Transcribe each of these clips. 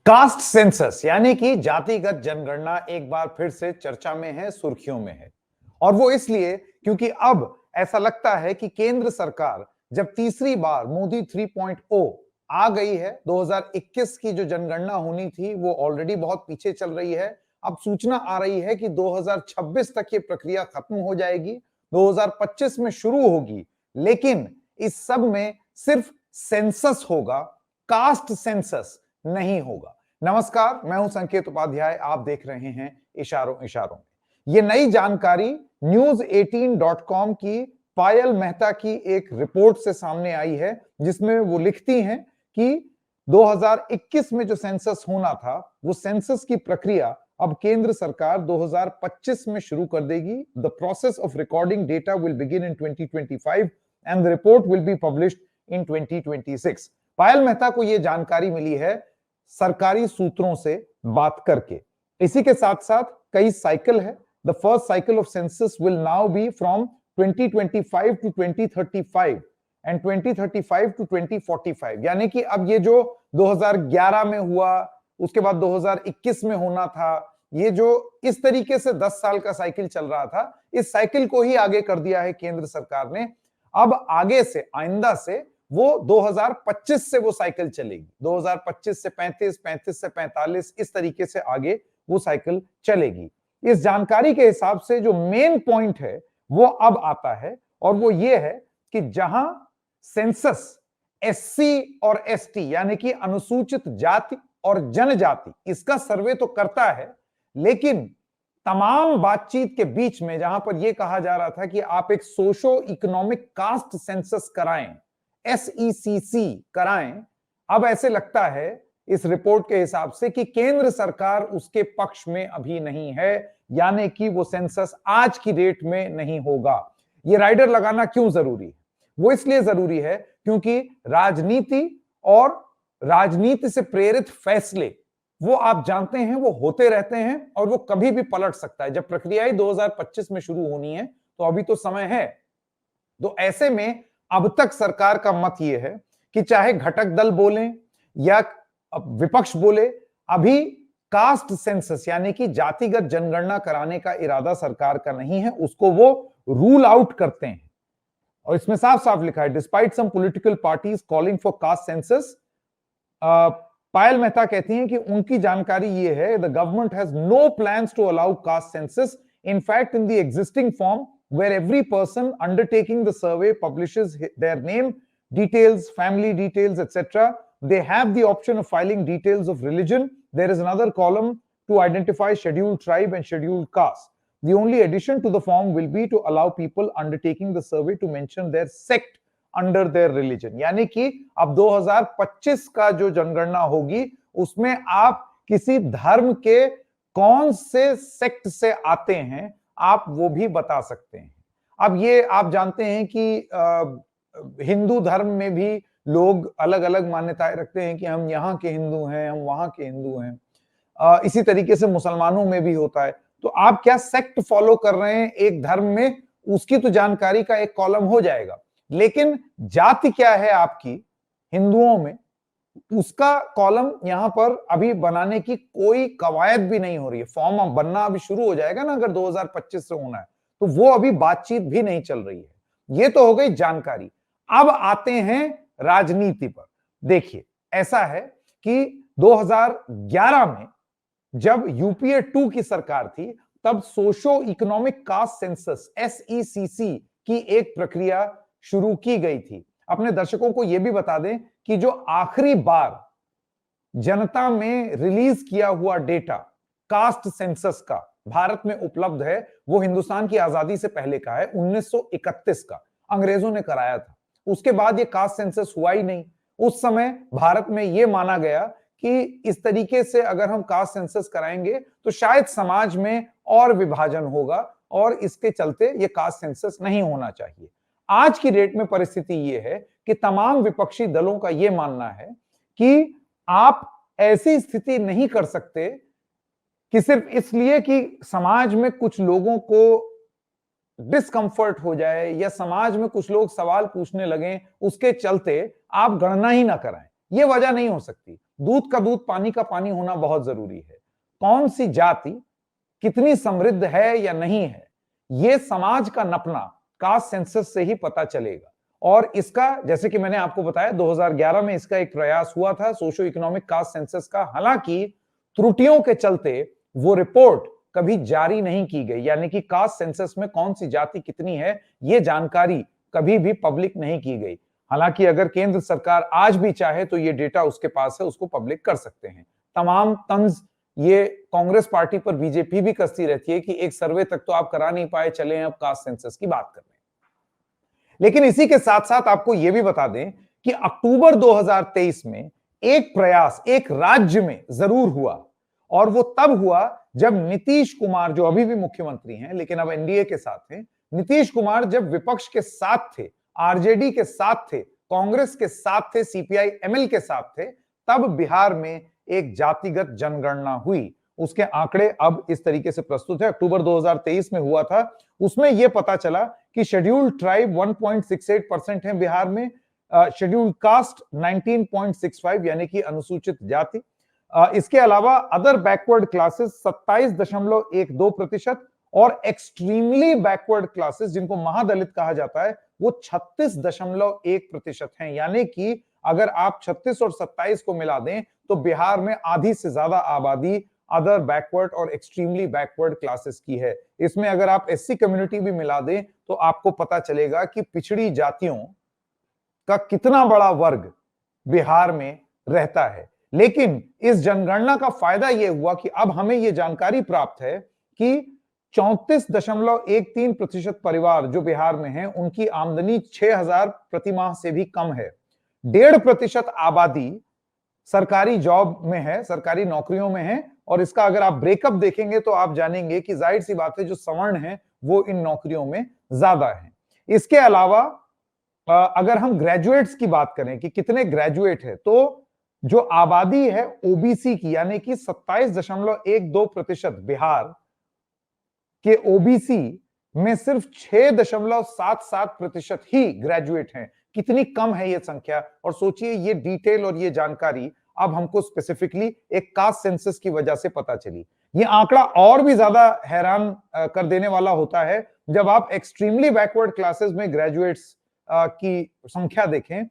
Caste census यानी कि जातिगत जनगणना एक बार फिर से चर्चा में है, सुर्खियों में है। और वो इसलिए क्योंकि अब ऐसा लगता है कि केंद्र सरकार जब तीसरी बार मोदी 3.0 आ गई है, 2021 की जो जनगणना होनी थी वो ऑलरेडी बहुत पीछे चल रही है। अब सूचना आ रही है कि 2026 तक ये प्रक्रिया खत्म हो जाएगी, 2025 में शुरू होगी, लेकिन इस सब में सिर्फ सेंसस होगा, कास्ट सेंसस नहीं होगा। नमस्कार, मैं हूं संकेत उपाध्याय, आप देख रहे हैं इशारों इशारों में। ये नई जानकारी news18.com की पायल मेहता की एक रिपोर्ट से सामने आई है, जिसमें वो लिखती हैं कि 2021 में जो सेंसस होना था, वो सेंसस की प्रक्रिया अब केंद्र सरकार 2025 में शुरू कर देगी। The process of recording data will begin in 2025 and the report will be published in 2026। पायल मेहता को यह जानकारी मिली है सरकारी सूत्रों से बात करके। इसी के साथ साथ कई साइकिल है। The first cycle of census will now be from 2025 to 2035 and 2035 to 2045, यानी कि अब ये जो 2011 में हुआ, उसके बाद 2021 में होना था, ये जो इस तरीके से 10 साल का साइकिल चल रहा था, इस साइकिल को ही आगे कर दिया है केंद्र सरकार ने। अब आगे से, आइंदा से वो 2025 से वो साइकिल चलेगी, 2025 से 35, 35 से 45, इस तरीके से आगे वो साइकिल चलेगी। इस जानकारी के हिसाब से जो मेन पॉइंट है वो अब आता है, और वो ये है कि जहां सेंसस एससी और एसटी यानी कि अनुसूचित जाति और जनजाति, इसका सर्वे तो करता है, लेकिन तमाम बातचीत के बीच में जहां पर यह कहा जा रहा था कि आप एक सोशो इकोनॉमिक कास्ट सेंसस कराएं, SECC कराएं, अब ऐसे लगता है इस रिपोर्ट के हिसाब से कि केंद्र सरकार उसके पक्ष में अभी नहीं है, यानी कि वो सेंसस आज की डेट में नहीं होगा। ये राइडर लगाना क्यों जरूरी है? वो इसलिए जरूरी है क्योंकि राजनीति और राजनीति से प्रेरित फैसले, वो आप जानते हैं, वो होते रहते हैं और वो कभी भी पलट सकता है। जब प्रक्रिया ही 2025 में शुरू होनी है, तो अभी तो समय है। तो ऐसे में अब तक सरकार का मत यह है कि चाहे घटक दल बोले या विपक्ष बोले, अभी कास्ट सेंसस यानी कि जातिगत जनगणना कराने का इरादा सरकार का नहीं है, उसको वो रूल आउट करते हैं। और इसमें साफ साफ लिखा है, despite some political parties calling for caste census, Payal Mehta कहती हैं कि उनकी जानकारी ये है, the government has no plans to allow caste census. In fact, in the existing form where every person undertaking the survey publishes their name, details, family details, etc. They have the option of filing details of religion. There is another column to identify scheduled tribe and scheduled caste. The only addition to the form will be to allow people undertaking the survey to mention their sect under their religion. यानी कि अब 2025 का जो जनगणना होगी, उसमें आप किसी धर्म के कौन से सेक्ट से आते हैं, आप वो भी बता सकते हैं। अब ये आप जानते हैं कि हिंदू धर्म में भी लोग अलग अलग मान्यताएं रखते हैं कि हम यहाँ के हिंदू हैं, हम वहां के हिंदू हैं। इसी तरीके से मुसलमानों में भी होता है। तो आप क्या सेक्ट फॉलो कर रहे हैं एक धर्म में, उसकी तो जानकारी का एक कॉलम हो जाएगा, लेकिन जाति क्या है आपकी हिंदुओं में, उसका कॉलम यहां पर अभी बनाने की कोई कवायद भी नहीं हो रही है। फॉर्म अब बनना अभी शुरू हो जाएगा ना, अगर 2025 से होना है, तो वो अभी बातचीत भी नहीं चल रही है। ये तो हो गई जानकारी। अब आते हैं राजनीति पर। देखिए, ऐसा है कि 2011 में जब यूपीए 2 की सरकार थी, तब socio economic caste census SECC की एक प्रक्रिया शुरू की गई थी। अपने दर्शकों को यह भी बता दें कि जो आखिरी बार जनता में रिलीज किया हुआ डेटा कास्ट सेंसस का भारत में उपलब्ध है, वो हिंदुस्तान की आजादी से पहले का है, 1931 का, अंग्रेजों ने कराया था। उसके बाद ये कास्ट सेंसस हुआ ही नहीं। उस समय भारत में यह माना गया कि इस तरीके से अगर हम कास्ट सेंसस कराएंगे तो शायद समाज में और विभाजन होगा, और इसके चलते ये कास्ट सेंसस नहीं होना चाहिए। आज की डेट में परिस्थिति यह है कि तमाम विपक्षी दलों का यह मानना है कि आप ऐसी स्थिति नहीं कर सकते कि सिर्फ इसलिए कि समाज में कुछ लोगों को डिस्कंफर्ट हो जाए या समाज में कुछ लोग सवाल पूछने लगे, उसके चलते आप गणना ही ना कराएं। ये वजह नहीं हो सकती। दूध का दूध, पानी का पानी होना बहुत जरूरी है। कौन सी जाति कितनी समृद्ध है या नहीं है, ये समाज का नपना कास्ट सेंसस से ही पता चलेगा। और इसका, जैसे कि मैंने आपको बताया, 2011 में इसका एक प्रयास हुआ था सोशो इकोनॉमिक कास्ट सेंसस का। हालांकि त्रुटियों के चलते वो रिपोर्ट कभी जारी नहीं की गई, यानी कि कास्ट सेंसस में कौन सी जाति कितनी है ये जानकारी कभी भी पब्लिक नहीं की गई। हालांकि अगर केंद्र सरकार आज भी चाहे तो ये डेटा उसके पास है, उसको पब्लिक कर सकते हैं। तमाम तंज ये कांग्रेस पार्टी पर बीजेपी भी कसती रहती है कि एक सर्वे तक तो आप करा नहीं पाए, चले अब कास्ट सेंसस की बात करने। लेकिन इसी के साथ साथ आपको यह भी बता दें कि अक्टूबर 2023 में एक प्रयास एक राज्य में जरूर हुआ, और वो तब हुआ जब नीतीश कुमार, जो अभी भी मुख्यमंत्री हैं लेकिन अब एनडीए के साथ हैं, नीतीश कुमार जब विपक्ष के साथ थे, आरजेडी के साथ थे, कांग्रेस के साथ थे, सीपीआई एमएल के साथ थे, तब बिहार में एक जातिगत जनगणना हुई। उसके आंकड़े अब इस तरीके से प्रस्तुत है। अक्टूबर 2023 में हुआ था। उसमें यह पता चला कि शेड्यूल्ड ट्राइब 1.68% है बिहार में, शेड्यूल्ड कास्ट 19.65 यानी कि अनुसूचित जाति। इसके अलावा अदर बैकवर्ड क्लासेस 27.12%, और एक्सट्रीमली बैकवर्ड क्लासेस जिनको महादलित कहा जाता है वो 36.1% हैं। यानी कि अगर आप 36 और 27 को मिला दें तो बिहार में आधी से ज्यादा आबादी अदर बैकवर्ड और एक्सट्रीमली बैकवर्ड क्लासेस की है। इसमें अगर आप एससी कम्युनिटी भी मिला दें तो आपको पता चलेगा कि पिछड़ी जातियों का कितना बड़ा वर्ग बिहार में रहता है। लेकिन इस जनगणना का फायदा यह हुआ कि अब हमें यह जानकारी प्राप्त है कि 34.13% परिवार जो बिहार में हैं उनकी आमदनी 6,000 प्रति माह से भी कम है। 1.5% आबादी सरकारी जॉब में है, सरकारी नौकरियों में है, और इसका अगर आप ब्रेकअप देखेंगे तो आप जानेंगे कि जाहिर सी बात है जो सवर्ण है वो इन नौकरियों में ज्यादा है। इसके अलावा अगर हम ग्रेजुएट्स की बात करें कि कितने ग्रेजुएट है, तो जो आबादी है ओबीसी की, यानी कि 27.12% बिहार के ओबीसी में सिर्फ 6.77% ही ग्रेजुएट हैं। कितनी कम है ये संख्या। और सोचिए ये डिटेल और ये जानकारी अब हमको स्पेसिफिकली एक कास्ट सेंसस की वजह से पता चली। ये आंकड़ा और भी ज्यादा हैरान कर देने वाला होता है जब आप एक्सट्रीमली बैकवर्ड क्लासेस में ग्रेजुएट्स की संख्या देखें।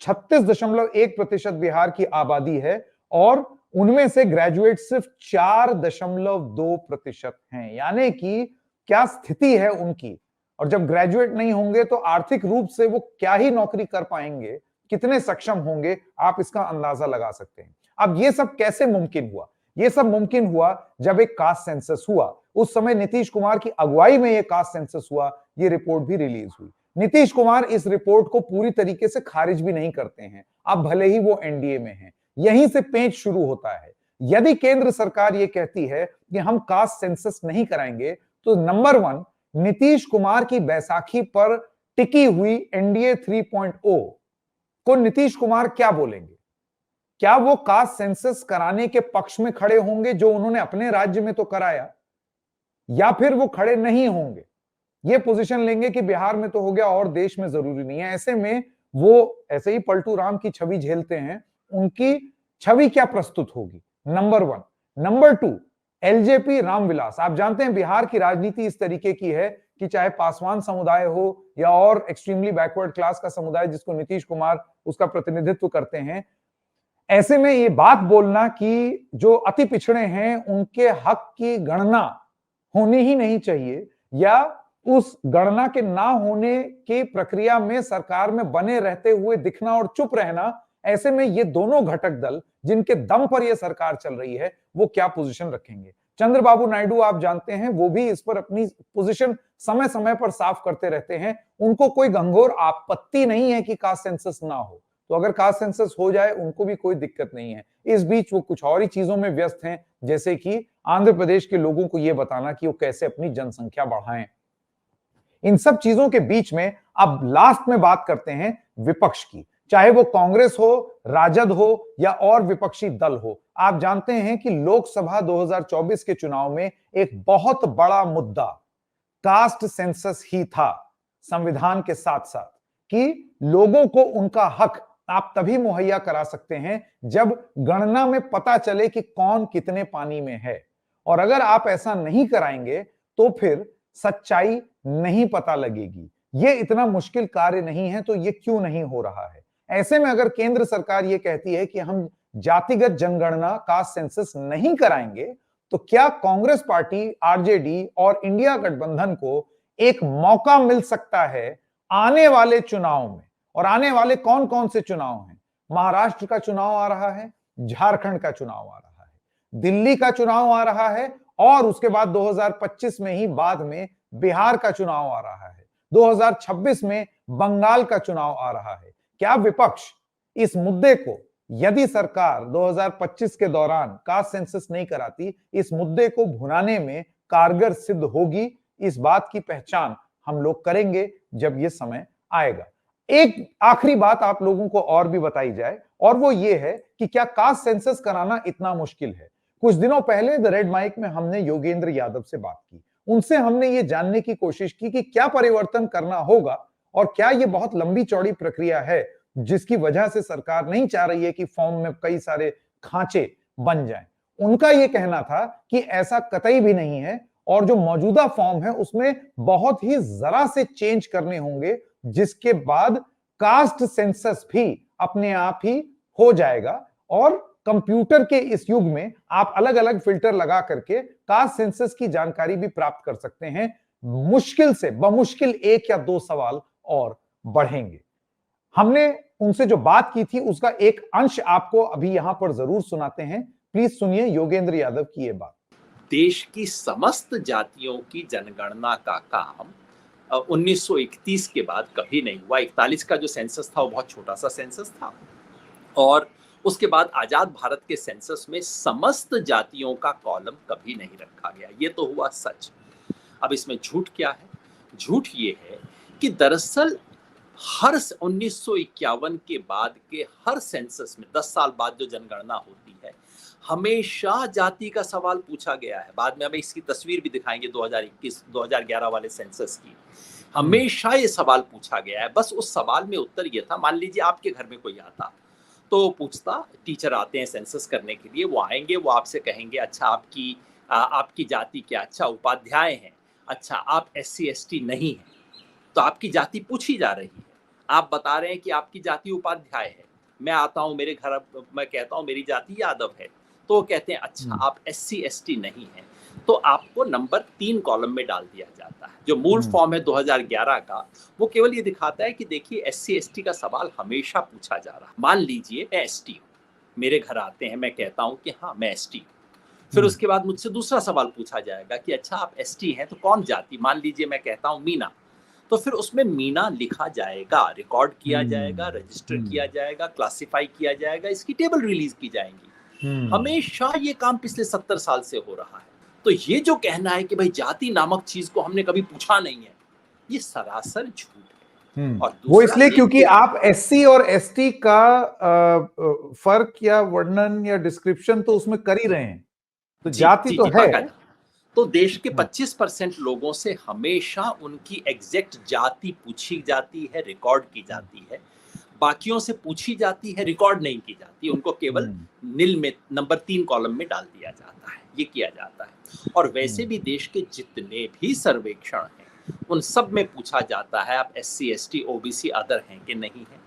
36.1% बिहार की आबादी है और उनमें से ग्रेजुएट सिर्फ 4.2% हैं। यानी कि क्या स्थिति है उनकी। और जब ग्रेजुएट नहीं होंगे तो आर्थिक रूप से वो क्या ही नौकरी कर पाएंगे, कितने सक्षम होंगे, आप इसका अंदाजा लगा सकते हैं। अब ये सब कैसे मुमकिन हुआ? ये सब मुमकिन हुआ जब एक कास्ट सेंसस हुआ। उस समय नीतीश कुमार की अगुवाई में ये कास्ट सेंसस हुआ, ये रिपोर्ट भी रिलीज हुई। नीतीश कुमार इस रिपोर्ट को पूरी तरीके से खारिज भी नहीं करते हैं, अब भले ही वो एनडीए में हैं। यहीं से पेंच शुरू होता है। यदि केंद्र सरकार ये कहती है कि हम कास्ट सेंसस नहीं कराएंगे, तो नंबर 1, नीतीश कुमार की बैसाखी पर टिकी हुई एनडीए 3.0 को नीतीश कुमार क्या बोलेंगे? क्या वो कास्ट सेंसस कराने के पक्ष में खड़े होंगे जो उन्होंने अपने राज्य में तो कराया, या फिर वो खड़े नहीं होंगे, ये पोजीशन लेंगे कि बिहार में तो हो गया और देश में जरूरी नहीं है? ऐसे में वो ऐसे ही पलटू राम की छवि झेलते हैं, उनकी छवि क्या प्रस्तुत होगी? नंबर 1। Number 2, LJP Ramvilas. आप जानते हैं बिहार की राजनीति इस तरीके की है कि चाहे पासवान समुदाय हो या और एक्सट्रीमली बैकवर्ड क्लास का समुदाय जिसको नीतीश कुमार उसका प्रतिनिधित्व करते हैं, ऐसे में ये बात बोलना कि जो अति पिछड़े हैं उनके हक की गणना होनी ही नहीं चाहिए, या उस गणना के ना होने की प्रक्रिया में सरकार में बने रहते हुए दिखना और चुप रहना, ऐसे में ये दोनों घटक दल जिनके दम पर यह सरकार चल रही है वो क्या पोजीशन रखेंगे? चंद्रबाबू नायडू आप जानते हैं वो भी इस पर अपनी पोजीशन समय समय पर साफ करते रहते हैं। उनको कोई घंघोर आपत्ति नहीं है कि कास्ट सेंसस ना हो, तो अगर कास्ट सेंसस हो जाए उनको भी कोई दिक्कत नहीं है। इस बीच वो कुछ और ही चीजों में व्यस्त हैं, जैसे कि आंध्र प्रदेश के लोगों को यह बताना कि वो कैसे अपनी जनसंख्या बढ़ाएं। इन सब चीजों के बीच में अब लास्ट में बात करते हैं विपक्ष की, चाहे वो कांग्रेस हो, राजद हो या और विपक्षी दल हो। आप जानते हैं कि लोकसभा 2024 के चुनाव में एक बहुत बड़ा मुद्दा कास्ट सेंसस ही था, संविधान के साथ साथ, कि लोगों को उनका हक आप तभी मुहैया करा सकते हैं जब गणना में पता चले कि कौन कितने पानी में है। और अगर आप ऐसा नहीं कराएंगे तो फिर सच्चाई नहीं पता लगेगी। ये इतना मुश्किल कार्य नहीं है, तो ये क्यों नहीं हो रहा है? ऐसे में अगर केंद्र सरकार ये कहती है कि हम जातिगत जनगणना कास्ट सेंसस नहीं कराएंगे, तो क्या कांग्रेस पार्टी, आरजेडी और इंडिया गठबंधन को एक मौका मिल सकता है आने वाले चुनाव में? और आने वाले कौन कौन से चुनाव हैं? महाराष्ट्र का चुनाव आ रहा है, झारखंड का चुनाव आ रहा है, दिल्ली का चुनाव आ रहा है, और उसके बाद 2025 में ही बाद में बिहार का चुनाव आ रहा है, 2026 में बंगाल का चुनाव आ रहा है। क्या विपक्ष इस मुद्दे को, यदि सरकार 2025 के दौरान कास्ट सेंसस नहीं कराती, इस मुद्दे को भुनाने में कारगर सिद्ध होगी? इस बात की पहचान हम लोग करेंगे जब यह समय आएगा। एक आखिरी बात आप लोगों को और भी बताई जाए, और वो ये है कि क्या कास्ट सेंसस कराना इतना मुश्किल है? कुछ दिनों पहले द रेड माइक में हमने योगेंद्र यादव से बात की। उनसे हमने ये जानने की कोशिश की कि क्या परिवर्तन करना होगा, और क्या ये बहुत लंबी चौड़ी प्रक्रिया है जिसकी वजह से सरकार नहीं चाह रही है कि फॉर्म में कई सारे खांचे बन जाएं। उनका यह कहना था कि ऐसा कतई भी नहीं है, और जो मौजूदा फॉर्म है उसमें बहुत ही जरा से चेंज करने होंगे, जिसके बाद कास्ट सेंसस भी अपने आप ही हो जाएगा। और कंप्यूटर के इस युग में आप अलग अलग फिल्टर लगा करके कास्ट सेंसस की जानकारी भी प्राप्त कर सकते हैं। मुश्किल से बमुश्किल 1 या 2 सवाल और बढ़ेंगे। हमने उनसे जो बात की थी उसका एक अंश आपको अभी यहां पर जरूर सुनाते हैं। प्लीज सुनिए योगेंद्र यादव की ये बात। देश की समस्त जातियों की जनगणना का काम 1931 के बाद कभी नहीं हुआ। 41 का जो सेंसस था वो बहुत छोटा सा सेंसस था, और उसके बाद आजाद भारत के सेंसस में समस्त जातियों का कॉलम कभी नहीं रखा गया। ये तो हुआ सच। अब इसमें झूठ क्या है? झूठ ये है कि दरअसल हर 1951 के बाद के हर सेंसस में 10 साल बाद जो जनगणना होती है, हमेशा जाति का सवाल पूछा गया है। बाद में हमें इसकी तस्वीर भी दिखाएंगे 2021-2011 वाले सेंसस की। हमेशा ये सवाल पूछा गया है। बस उस सवाल में उत्तर ये था, मान लीजिए आपके घर में कोई आता तो पूछता, टीचर आते हैं सेंसस करने के लिए, वो आएंगे, वो आपसे कहेंगे अच्छा आपकी जाति क्या? अच्छा उपाध्याय हैं। अच्छा आप SC ST नहीं है, तो आपकी जाति पूछी जा रही है। आप बता रहे हैं कि आपकी जाति उपाध्याय है। मैं आता हूँ मेरे घर, मैं कहता हूँ मेरी जाति यादव है, तो वो कहते हैं अच्छा आप SC ST नहीं है, तो आपको नंबर 3 कॉलम में डाल दिया जाता है। जो मूल फॉर्म है 2011 का, वो केवल ये दिखाता है कि देखिए SC ST का सवाल हमेशा पूछा जा रहा है। मान लीजिए मैं ST हूँ, मेरे घर आते हैं, मैं कहता हूँ कि हाँ मैं ST हूँ। फिर उसके बाद मुझसे दूसरा सवाल पूछा जाएगा कि अच्छा आप ST हैं तो कौन जाति? मान लीजिए मैं कहता हूँ मीना, तो फिर उसमें मीना लिखा जाएगा, रिकॉर्ड किया जाएगा, रजिस्टर किया जाएगा, क्लासिफाई किया जाएगा, इसकी टेबल रिलीज की जाएंगी। हमेशा ये काम पिछले 70 साल से हो रहा है। तो ये जो कहना है कि भाई जाति नामक चीज को हमने कभी पूछा नहीं है, ये सरासर झूठ है। और वो इसलिए क्योंकि आप SC और ST का फर्क या वर्णन या डिस्क्रिप्शन तो उसमें कर ही रहे हैं, तो जाति तो है। तो देश के 25% लोगों से हमेशा उनकी एग्जैक्ट जाति पूछी जाती है, रिकॉर्ड की जाती है। बाकियों से पूछी जाती है, रिकॉर्ड नहीं की जाती। उनको केवल नील में नंबर 3 कॉलम में डाल दिया जाता है। ये किया जाता है। और वैसे भी देश के जितने भी सर्वेक्षण हैं उन सब में पूछा जाता है आप SC ST OBC अदर हैं कि नहीं है।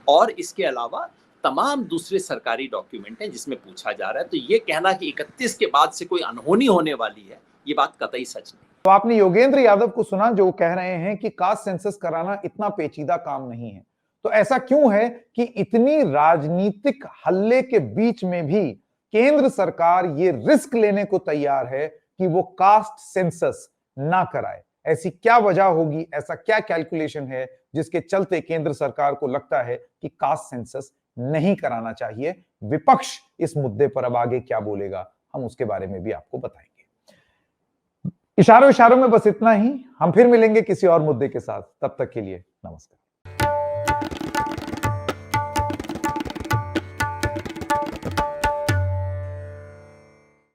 और इसके अलावा तमाम दूसरे सरकारी डॉक्यूमेंट हैं जिसमें पूछा जा रहा है। तो ये कहना कि 31 के बाद से कोई अनहोनी होने वाली है, ये बात कतई सच नहीं। तो आपने योगेंद्र यादव को सुना जो कह रहे हैं कि कास्ट सेंसस कराना इतना पेचीदा काम नहीं है। तो ऐसा क्यों है कि इतनी राजनीतिक हल्ले के बीच में भी केंद्र सरकार ये रिस्क लेने को तैयार है कि वो कास्ट सेंसस ना कराए? ऐसी क्या वजह होगी, ऐसा क्या कैलकुलेशन है जिसके चलते केंद्र सरकार को लगता है कि कास्ट सेंसस नहीं कराना चाहिए? विपक्ष इस मुद्दे पर अब आगे क्या बोलेगा, हम उसके बारे में भी आपको बताएंगे। इशारों इशारों में बस इतना ही। हम फिर मिलेंगे किसी और मुद्दे के साथ। तब तक के लिए नमस्कार।